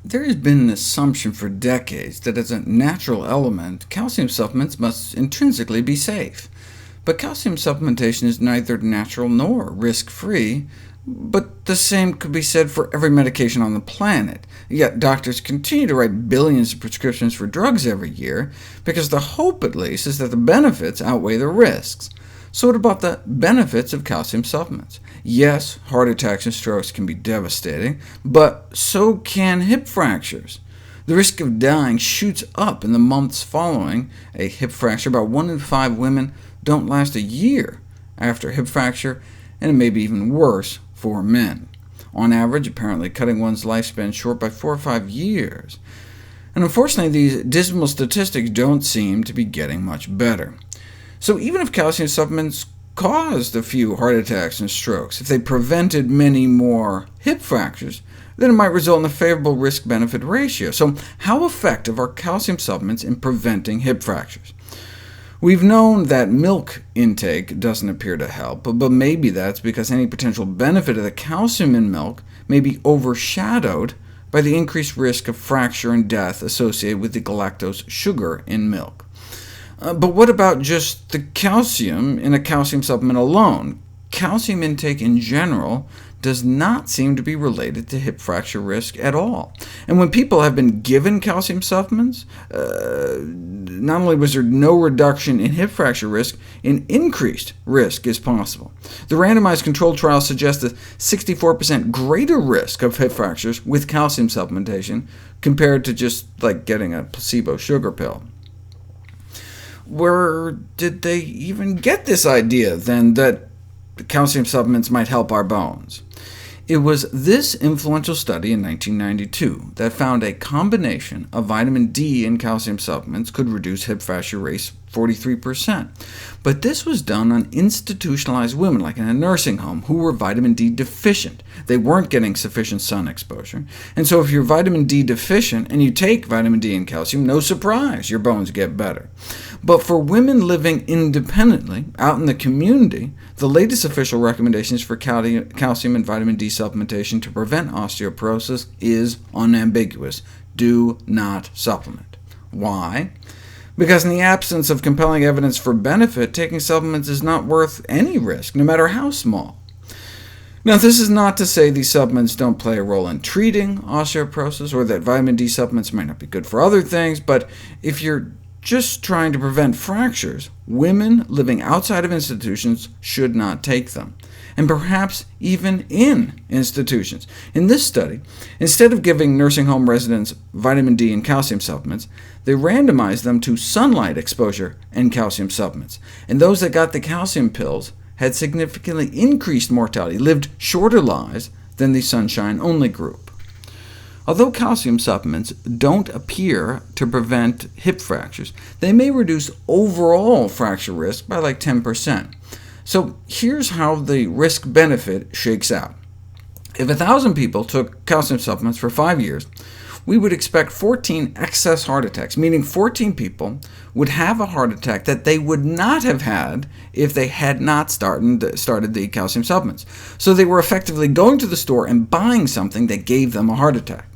There has been an assumption for decades that as a natural element, calcium supplements must intrinsically be safe. But calcium supplementation is neither natural nor risk-free, but the same could be said for every medication on the planet. Yet doctors continue to write billions of prescriptions for drugs every year, because the hope, at least, is that the benefits outweigh the risks. So what about the benefits of calcium supplements? Yes, heart attacks and strokes can be devastating, but so can hip fractures. The risk of dying shoots up in the months following a hip fracture. About 1 in 5 women don't last a year after a hip fracture, and it may be even worse for men. On average, apparently cutting one's lifespan short by 4 or 5 years. And unfortunately, these dismal statistics don't seem to be getting much better. So even if calcium supplements caused a few heart attacks and strokes, if they prevented many more hip fractures, then it might result in a favorable risk-benefit ratio. So how effective are calcium supplements in preventing hip fractures? We've known that milk intake doesn't appear to help, but maybe that's because any potential benefit of the calcium in milk may be overshadowed by the increased risk of fracture and death associated with the galactose sugar in milk. But what about just the calcium in a calcium supplement alone? Calcium intake in general does not seem to be related to hip fracture risk at all. And when people have been given calcium supplements, not only was there no reduction in hip fracture risk, an increased risk is possible. The randomized controlled trial suggests a 64% greater risk of hip fractures with calcium supplementation, compared to just like getting a placebo sugar pill. Where did they even get this idea, then, that calcium supplements might help our bones? It was this influential study in 1992 that found a combination of vitamin D and calcium supplements could reduce hip fracture rates 43%. But this was done on institutionalized women, like in a nursing home, who were vitamin D deficient. They weren't getting sufficient sun exposure, and so if you're vitamin D deficient and you take vitamin D and calcium, no surprise, your bones get better. But for women living independently, out in the community, the latest official recommendations for calcium and vitamin D supplementation to prevent osteoporosis is unambiguous: do not supplement. Why? Because in the absence of compelling evidence for benefit, taking supplements is not worth any risk, no matter how small. Now, this is not to say these supplements don't play a role in treating osteoporosis, or that vitamin D supplements might not be good for other things, but if you're just trying to prevent fractures, women living outside of institutions should not take them, and perhaps even in institutions. In this study, instead of giving nursing home residents vitamin D and calcium supplements, they randomized them to sunlight exposure and calcium supplements, and those that got the calcium pills had significantly increased mortality, lived shorter lives than the sunshine-only group. Although calcium supplements don't appear to prevent hip fractures, they may reduce overall fracture risk by like 10%. So here's how the risk-benefit shakes out. If 1,000 people took calcium supplements for 5 years, we would expect 14 excess heart attacks, meaning 14 people would have a heart attack that they would not have had if they had not started the calcium supplements. So they were effectively going to the store and buying something that gave them a heart attack,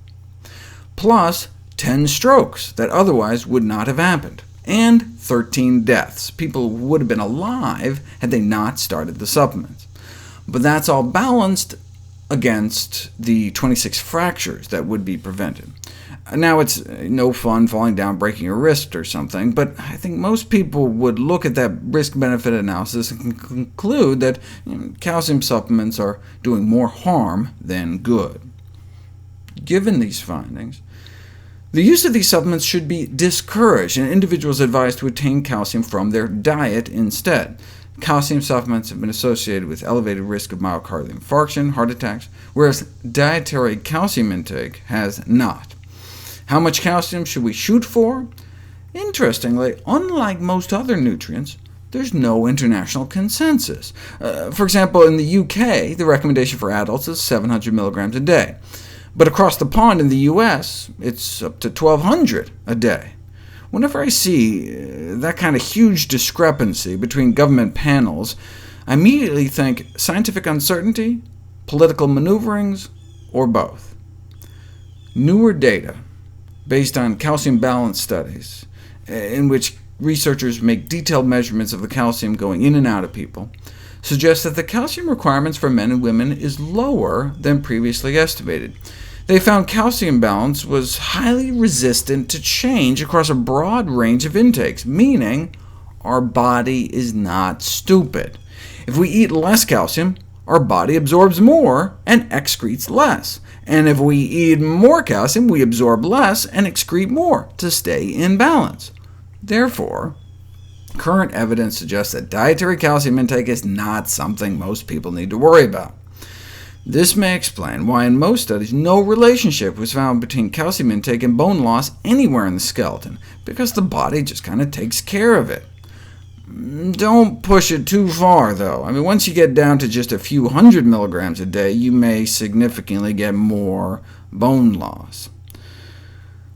plus 10 strokes that otherwise would not have happened, and 13 deaths. People would have been alive had they not started the supplements. But that's all balanced against the 26 fractures that would be prevented. Now, it's no fun falling down, breaking your wrist or something, but I think most people would look at that risk-benefit analysis and conclude that calcium supplements are doing more harm than good. Given these findings, the use of these supplements should be discouraged, and individuals advised to obtain calcium from their diet instead. Calcium supplements have been associated with elevated risk of myocardial infarction, heart attacks, whereas dietary calcium intake has not. How much calcium should we shoot for? Interestingly, unlike most other nutrients, there's no international consensus. For example, in the UK, the recommendation for adults is 700 mg a day. But across the pond in the US, it's up to 1,200 a day. Whenever I see that kind of huge discrepancy between government panels, I immediately think scientific uncertainty, political maneuverings, or both. Newer data, based on calcium balance studies, in which researchers make detailed measurements of the calcium going in and out of people, suggests that the calcium requirements for men and women is lower than previously estimated. They found calcium balance was highly resistant to change across a broad range of intakes, meaning our body is not stupid. If we eat less calcium, our body absorbs more and excretes less. And if we eat more calcium, we absorb less and excrete more to stay in balance. Therefore, current evidence suggests that dietary calcium intake is not something most people need to worry about. This may explain why in most studies no relationship was found between calcium intake and bone loss anywhere in the skeleton, because the body just kind of takes care of it. Don't push it too far, though. Once you get down to just a few hundred milligrams a day, you may significantly get more bone loss.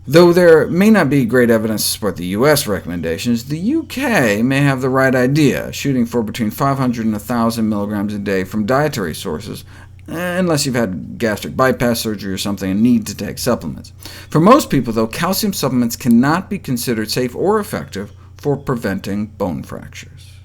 Though there may not be great evidence to support the US recommendations, the UK may have the right idea, shooting for between 500 and 1,000 milligrams a day from dietary sources, unless you've had gastric bypass surgery or something and need to take supplements. For most people, though, calcium supplements cannot be considered safe or effective for preventing bone fractures.